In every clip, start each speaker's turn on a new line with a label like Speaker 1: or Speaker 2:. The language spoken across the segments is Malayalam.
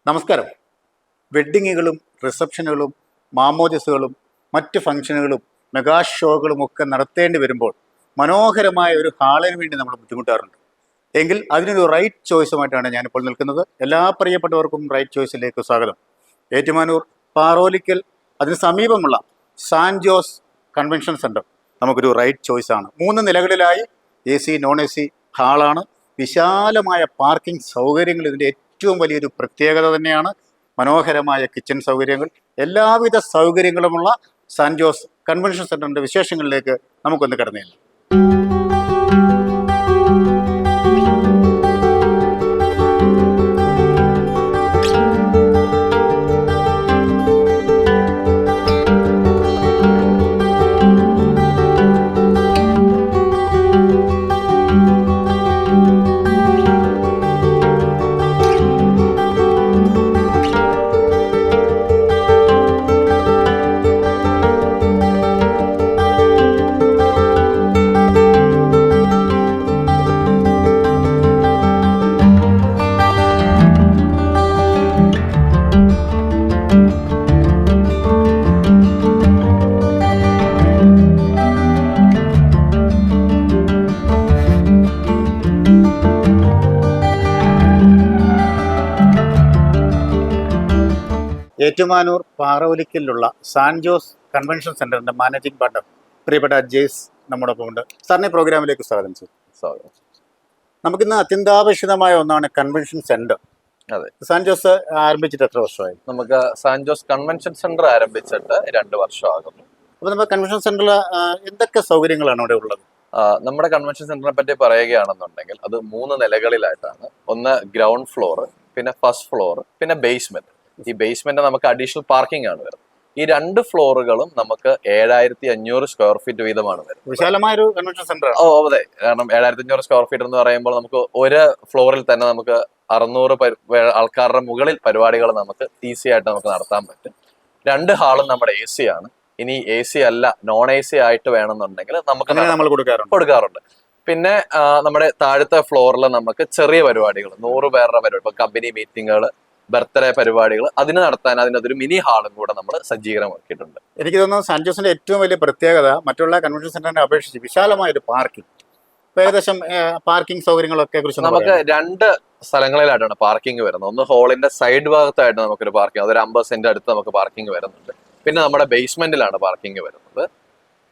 Speaker 1: നമസ്കാരം. വെഡ്ഡിങ്ങുകളും റിസപ്ഷനുകളും മാമോദിസകളും മറ്റ് ഫംഗ്ഷനുകളും മെഗാ ഷോകളും ഒക്കെ നടത്തേണ്ടി വരുമ്പോൾ മനോഹരമായ ഒരു ഹാളിന് വേണ്ടി നമ്മൾ ബുദ്ധിമുട്ടാറുണ്ട്. എങ്കിൽ അതിനൊരു റൈറ്റ് ചോയ്സുമായിട്ടാണ് ഞാനിപ്പോൾ നിൽക്കുന്നത്. എല്ലാ പ്രിയപ്പെട്ടവർക്കും റൈറ്റ് ചോയ്സിലേക്ക് സ്വാഗതം. ഏറ്റുമാനൂർ പാറോലിക്കൽ അതിന് സമീപമുള്ള സാൻ ജോസ് കൺവെൻഷൻ സെൻറ്റർ നമുക്കൊരു റൈറ്റ് ചോയ്സാണ്. 3 നിലകളിലായി AC non AC ഹാളാണ്. വിശാലമായ പാർക്കിംഗ് സൗകര്യങ്ങൾ ഇതിൻ്റെ ഏറ്റവും വലിയൊരു പ്രത്യേകത തന്നെയാണ്. മനോഹരമായ കിച്ചൺ സൗകര്യങ്ങൾ, എല്ലാവിധ സൗകര്യങ്ങളുമുള്ള സാൻ ജോസ് കൺവെൻഷൻ സെൻറ്ററിൻ്റെ വിശേഷങ്ങളിലേക്ക് നമുക്കൊന്ന് കടന്നില്ല. ഏറ്റുമാനൂർ പാറോലിക്കലിലുള്ള സാൻ ജോസ് കൺവെൻഷൻ സെന്ററിന്റെ മാനേജിംഗ് പാർട്ണർ പ്രിയപ്പെട്ട ജെയ്സ് നമ്മോടൊപ്പം ഉണ്ട്. സാറിനെ പ്രോഗ്രാമിലേക്ക് സ്വാഗതം ചെയ്തു. നമുക്കിന്ന് അത്യന്താപേക്ഷിതമായ ഒന്നാണ് കൺവെൻഷൻ സെന്റർ.
Speaker 2: അതെ,
Speaker 1: സാൻ ജോസ് ആരംഭിച്ചിട്ട് എത്ര വർഷമായി?
Speaker 2: നമുക്ക് സാൻ ജോസ് കൺവെൻഷൻ സെന്റർ ആരംഭിച്ചിട്ട് 2 വർഷമാകുന്നു.
Speaker 1: അപ്പോൾ നമ്മുടെ കൺവെൻഷൻ സെന്ററിൽ എന്തൊക്കെ സൗകര്യങ്ങളാണ് അവിടെ ഉള്ളത്?
Speaker 2: നമ്മുടെ കൺവെൻഷൻ സെന്ററിനെ പറ്റി പറയുകയാണെന്നുണ്ടെങ്കിൽ അത് 3 നിലകളിലായിട്ടാണ്. ഒന്ന് ഗ്രൗണ്ട് ഫ്ലോർ, പിന്നെ ഫസ്റ്റ് ഫ്ലോർ, പിന്നെ ബേസ്മെന്റ്. ഈ ബേസ്മെന്റ് നമുക്ക് അഡീഷണൽ പാർക്കിംഗ് ആണ് വരുന്നത്. ഈ 2 ഫ്ലോറുകളും നമുക്ക് 7500 സ്ക്വയർ ഫീറ്റ് വീതമാണ് വരുന്നത്.
Speaker 1: വിശാലമായ ഒരു കൺവെൻഷൻ സെന്റർ.
Speaker 2: അതെ, കാരണം 7500 സ്ക്വയർ ഫീറ്റ് എന്ന് പറയുമ്പോൾ നമുക്ക് ഒരു ഫ്ലോറിൽ തന്നെ നമുക്ക് 600 ആൾക്കാരുടെ മുകളിൽ പരിപാടികൾ നമുക്ക് ഈസി ആയിട്ട് നമുക്ക് നടത്താൻ പറ്റും. 2 ഹാളും നമ്മുടെ AC ആണ്. ഇനി AC അല്ല, നോൺ AC ആയിട്ട് വേണമെന്നുണ്ടെങ്കിൽ നമുക്ക്
Speaker 1: നമ്മൾ
Speaker 2: കൊടുക്കാറുണ്ട്. പിന്നെ നമ്മുടെ താഴത്തെ ഫ്ലോറിൽ നമുക്ക് ചെറിയ പരിപാടികൾ, 100 പേരുടെ പരിപാടി, ഇപ്പൊ കമ്പനി മീറ്റിങ്ങുകൾ, ബർത്ത്ഡേ പരിപാടികൾ, അതിന് നടത്താൻ അതിനകത്തൊരു മിനി ഹാളും കൂടെ നമ്മൾ സജ്ജീകരണമാക്കിയിട്ടുണ്ട്.
Speaker 1: എനിക്ക് തോന്നുന്നു സാൻ ജോസിന്റെ ഏറ്റവും വലിയ പ്രത്യേകത മറ്റുള്ള കൺവെൻഷൻ സെന്ററിനെ അപേക്ഷിച്ച് വിശാലമായ ഒരു പാർക്കിംഗ്, ഏകദേശം പാർക്കിംഗ് സൗകര്യങ്ങളൊക്കെ കുറിച്ച്
Speaker 2: നമുക്ക് 2 സ്ഥലങ്ങളിലായിട്ടാണ് പാർക്കിംഗ് വരുന്നത്. ഒന്ന് ഹോളിന്റെ സൈഡ് ഭാഗത്തായിട്ട് നമുക്കൊരു പാർക്കിംഗ്, അതൊരു 50 സെന്റ് അടുത്ത് നമുക്ക് പാർക്കിംഗ് വരുന്നുണ്ട്. പിന്നെ നമ്മുടെ ബേസ്മെന്റിലാണ് പാർക്കിംഗ് വരുന്നത്.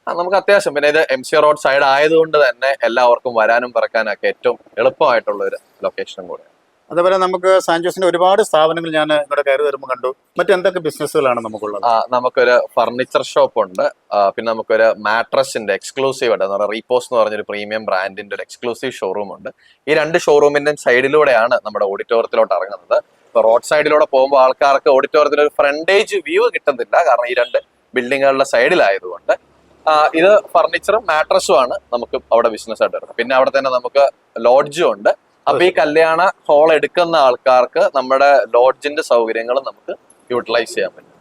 Speaker 2: നമുക്ക് അത്യാവശ്യം, പിന്നെ ഇത് MC റോഡ് സൈഡ് ആയതുകൊണ്ട് തന്നെ എല്ലാവർക്കും വരാനും പറക്കാനൊക്കെ ഏറ്റവും എളുപ്പമായിട്ടുള്ള ഒരു ലൊക്കേഷനും കൂടെ.
Speaker 1: അതുപോലെ നമുക്ക് സാൻ ജോസിന്റെ ഒരുപാട് സ്ഥാപനങ്ങൾ ഞാൻ ഇവിടെ കയറി വരുമ്പോൾ കണ്ടു. മറ്റെന്തൊക്കെ ബിസിനസ്സുകളാണ് നമുക്കുള്ളത്?
Speaker 2: നമുക്കൊരു ഫർണിച്ചർ ഷോപ്പ് ഉണ്ട്. പിന്നെ നമുക്കൊരു മാട്രസിന്റെ എക്സ്ക്ലൂസീവ് ആയിട്ട് എന്ന് പറയുന്നത് റീപോസ് എന്ന് പറഞ്ഞൊരു പ്രീമിയം ബ്രാൻഡിന്റെ ഒരു എക്സ്ക്ലൂസീവ് ഷോറൂം ഉണ്ട്. ഈ 2 ഷോറൂമിന്റെ സൈഡിലൂടെയാണ് നമ്മുടെ ഓഡിറ്റോറിയത്തിലോട്ട് ഇറങ്ങുന്നത്. ഇപ്പൊ റോഡ് സൈഡിലൂടെ പോകുമ്പോൾ ആൾക്കാർക്ക് ഓഡിറ്റോറിയത്തിൽ ഒരു ഫ്രണ്ടേജ് വ്യൂ കിട്ടുന്നില്ല, കാരണം ഈ 2 ബിൽഡിങ്ങുകളുടെ സൈഡിലായതുകൊണ്ട്. ഇത് ഫർണിച്ചറും മാട്രസും ആണ് നമുക്ക് അവിടെ ബിസിനസ് ആയിട്ട് വരുന്നത്. പിന്നെ അവിടെ തന്നെ നമുക്ക് ലോഡ്ജും ഉണ്ട്. അപ്പൊ ഈ കല്യാണ ഹോൾ എടുക്കുന്ന ആൾക്കാർക്ക് നമ്മുടെ ലോഡ്ജിന്റെ സൗകര്യങ്ങൾ നമുക്ക് യൂട്ടിലൈസ് ചെയ്യാൻ പറ്റും.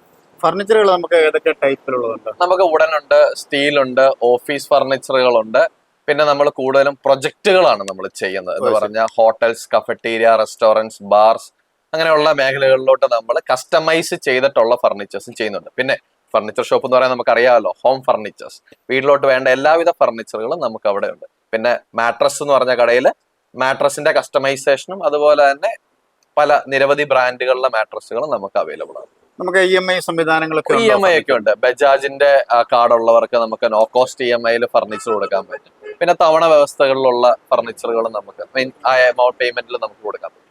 Speaker 1: ഫർണിച്ചറുകൾ നമുക്ക് ഏതൊക്കെ ടൈപ്പിലുള്ളതുണ്ട്?
Speaker 2: നമുക്ക് വുഡനുണ്ട്, സ്റ്റീലുണ്ട്, ഓഫീസ് ഫർണിച്ചറുകളുണ്ട്. പിന്നെ നമ്മൾ കൂടുതലും പ്രൊജക്ടുകളാണ് നമ്മൾ ചെയ്യുന്നത്. എന്ന് പറഞ്ഞാൽ ഹോട്ടൽസ്, കഫറ്റീരിയ, റെസ്റ്റോറൻറ്റ്സ്, ബാർസ്, അങ്ങനെയുള്ള മേഖലകളിലോട്ട് നമ്മൾ കസ്റ്റമൈസ് ചെയ്തിട്ടുള്ള ഫർണിച്ചേഴ്സും ചെയ്യുന്നുണ്ട്. പിന്നെ ഫർണിച്ചർ ഷോപ്പ് എന്ന് പറയാൻ നമുക്കറിയാമല്ലോ, ഹോം ഫർണിച്ചേഴ്സ്, വീട്ടിലോട്ട് വേണ്ട എല്ലാവിധ ഫർണിച്ചറുകളും നമുക്ക് അവിടെ ഉണ്ട്. പിന്നെ മാട്രസ് എന്ന് പറഞ്ഞ കടയിൽ മാട്രസിന്റെ കസ്റ്റമൈസേഷനും അതുപോലെ തന്നെ പല നിരവധി ബ്രാൻഡുകളിലെ മാട്രസുകളും നമുക്ക് അവൈലബിൾ ആണ്.
Speaker 1: നമുക്ക് EMI സംവിധാനങ്ങളൊക്കെ
Speaker 2: EMI ഒക്കെ ഉണ്ട്. ബജാജിന്റെ കാർഡ് ഉള്ളവർക്ക് നമുക്ക് നോ കോസ്റ്റ് EMI ഫർണിച്ചർ കൊടുക്കാൻ പറ്റും. പിന്നെ തവണ വ്യവസ്ഥകളിലുള്ള ഫർണിച്ചറുകളും നമുക്ക് എമൗണ്ട് പേയ്മെന്റിൽ നമുക്ക് കൊടുക്കാൻ പറ്റും.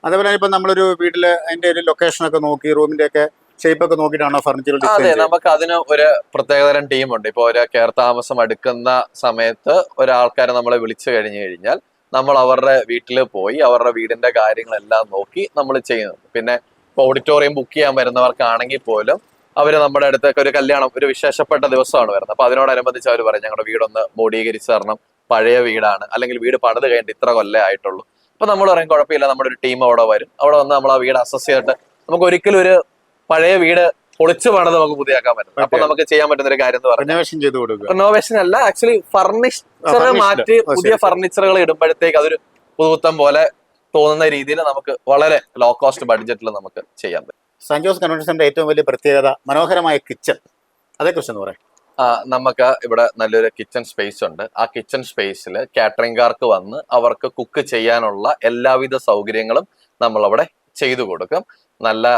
Speaker 1: അതേപോലെ ഇപ്പൊ നമ്മളൊരു വീട്ടില് അതിന്റെ ഒരു ലൊക്കേഷൻ ഒക്കെ നോക്കി റൂമിന്റെ ഒക്കെ ഷേപ്പ് ഒക്കെ നോക്കിയിട്ടാണോ ഫർണിച്ചർ?
Speaker 2: അതെ, നമുക്ക് അതിന് ഒരു പ്രത്യേകതരം ടീമുണ്ട്. ഇപ്പൊ ഒരു കെയർ താമസം എടുക്കുന്ന സമയത്ത് ഒരാൾക്കാരെ നമ്മളെ വിളിച്ചു കഴിഞ്ഞാൽ നമ്മൾ അവരുടെ വീട്ടിൽ പോയി അവരുടെ വീടിന്റെ കാര്യങ്ങളെല്ലാം നോക്കി നമ്മൾ ചെയ്യുന്നുണ്ട്. പിന്നെ ഇപ്പോൾ ഓഡിറ്റോറിയം ബുക്ക് ചെയ്യാൻ വരുന്നവർക്കാണെങ്കിൽ പോലും അവർ നമ്മുടെ അടുത്തൊക്കെ ഒരു കല്യാണം, ഒരു വിശേഷപ്പെട്ട ദിവസമാണ് വരുന്നത്. അപ്പൊ അതിനോടനുബന്ധിച്ച് അവർ പറയും ഞങ്ങളുടെ വീടൊന്ന് മോഡീകരിച്ച് തരണം, പഴയ വീടാണ്, അല്ലെങ്കിൽ വീട് പണിത് കഴിഞ്ഞിട്ട് ഇത്ര കൊല്ലം ആയിട്ടുള്ളൂ. അപ്പൊ നമ്മൾ പറയും കുഴപ്പമില്ല, നമ്മുടെ ഒരു ടീം അവിടെ വരും. അവിടെ വന്ന് നമ്മൾ ആ വീട് അസസ് ചെയ്തിട്ട് നമുക്ക് ഒരിക്കലും ഒരു പഴയ വീട് പൊളിച്ചു പണിത് നമുക്ക് പുതിയാക്കാൻ പറ്റും. അപ്പൊ നമുക്ക് ചെയ്യാൻ പറ്റുന്ന ഒരു കാര്യം എന്ന് പറഞ്ഞാൽ റിനോവേഷൻ അല്ല, ആക്ച്വലി ഫർണിച്ചർ മാറ്റി പുതിയ ഫർണിച്ചറുകൾ ഇടുമ്പോഴത്തേക്ക് അതൊരു പുതുത്തം പോലെ തോന്നുന്ന രീതിയിൽ നമുക്ക് വളരെ ലോ കോസ്റ്റ് ബഡ്ജറ്റിൽ നമുക്ക് ചെയ്യാൻ പറ്റും.
Speaker 1: സാൻ ജോസ് കൺവെൻഷൻ സെന്റർ ഏറ്റവും വലിയ പ്രത്യേകത മനോഹരമായ കിച്ചൺ, അതേക്കുറിച്ച് എന്ന് പറയാം.
Speaker 2: നമുക്ക് ഇവിടെ നല്ലൊരു കിച്ചൺ സ്പേസ് ഉണ്ട്. ആ കിച്ചൺ സ്പേസിൽ കാറ്ററിംഗുകാർക്ക് വന്ന് അവർക്ക് കുക്ക് ചെയ്യാനുള്ള എല്ലാവിധ സൗകര്യങ്ങളും നമ്മളവിടെ ചെയ്തു കൊടുക്കും. നല്ല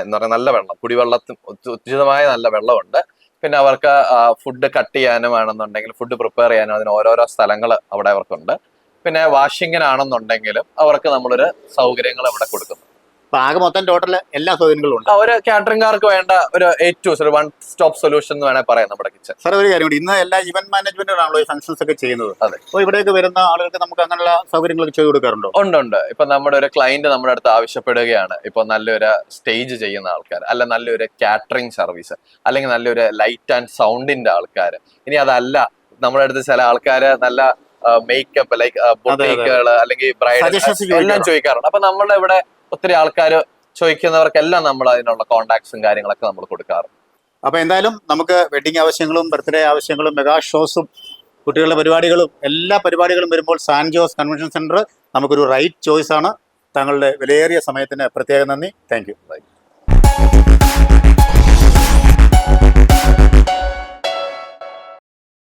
Speaker 2: എന്താ പറയുക, നല്ല വെള്ളം, കുടിവെള്ളത്തിന് ഉചിതമായ നല്ല വെള്ളമുണ്ട്. പിന്നെ അവർക്ക് ഫുഡ് കട്ട് ചെയ്യാനും ആണെന്നുണ്ടെങ്കിൽ ഫുഡ് പ്രിപ്പയർ ചെയ്യാനും അതിന് ഓരോരോ സ്ഥലങ്ങൾ അവിടെ അവർക്കുണ്ട്. പിന്നെ വാഷിങ്ങിനാണെന്നുണ്ടെങ്കിലും അവർക്ക് നമ്മളൊരു സൗകര്യങ്ങൾ ഇവിടെ കൊടുക്കുന്നു.
Speaker 1: അപ്പൊ ആകെ മൊത്തം ടോട്ടൽ എല്ലാ സൗകര്യങ്ങളും ഉണ്ട്.
Speaker 2: ഒരു കാറ്ററിംഗുകാർക്ക് വേണ്ട ഒരു ഒരു വൺ സ്റ്റോപ്പ് സൊല്യൂഷൻ എന്ന് വേണേൽ പറയാം നമ്മുടെ കിച്ചൺ.
Speaker 1: സാർ ഒരു കാര്യം കൂടി, ഇന്ന് എല്ലാ ഇവന്റ് മാനേജ്മെന്റിലാണല്ലോ ഈ ഫംഗ്ഷൻസ് ഒക്കെ ചെയ്യുന്നത്.
Speaker 2: അതെ.
Speaker 1: അപ്പോൾ ഇവിടേക്ക് വരുന്ന ആളുകൾക്ക് നമുക്ക് അങ്ങനെയുള്ള സൗകര്യങ്ങളൊക്കെ ചെയ്തു കൊടുക്കാറുണ്ടോ?
Speaker 2: ഉണ്ട്. ഇപ്പൊ നമ്മുടെ ഒരു ക്ലയന്റ് നമ്മുടെ അടുത്ത് ആവശ്യപ്പെടുകയാണ്, ഇപ്പൊ നല്ലൊരു സ്റ്റേജ് ചെയ്യുന്ന ആൾക്കാർ, അല്ല നല്ലൊരു കാറ്ററിംഗ് സർവീസ്, അല്ലെങ്കിൽ നല്ലൊരു ലൈറ്റ് ആൻഡ് സൗണ്ടിന്റെ ആൾക്കാർ. ഇനി അതല്ല, നമ്മുടെ അടുത്ത് ചില ആൾക്കാര് നല്ല മേക്കപ്പ്, ലൈക്ക് ബൊട്ടീക്കുകൾ അല്ലെങ്കിൽ ബ്രൈഡ് എല്ലാം ചോദിക്കാറുണ്ട്. അപ്പൊ നമ്മളുടെ ഇവിടെ ഒത്തിരി ആൾക്കാർ ചോദിക്കുന്നവർക്കെല്ലാം നമ്മൾ അതിനുള്ള കോണ്ടാക്ട്സും കാര്യങ്ങളൊക്കെ നമ്മൾ കൊടുക്കാറുണ്ട്.
Speaker 1: അപ്പൊ എന്തായാലും നമുക്ക് വെഡിങ് ആവശ്യങ്ങളും ബർത്ത്ഡേ ആവശ്യങ്ങളും മെഗാ ഷോസും കുട്ടികളുടെ പരിപാടികളും എല്ലാ പരിപാടികളും വരുമ്പോൾ സാൻ ജോസ് കൺവെൻഷൻ സെന്റർ നമുക്കൊരു റൈറ്റ് ചോയ്സ് ആണ്. താങ്കളുടെ വിലയേറിയ സമയത്തിന് പ്രത്യേകം നന്ദി. Thank you.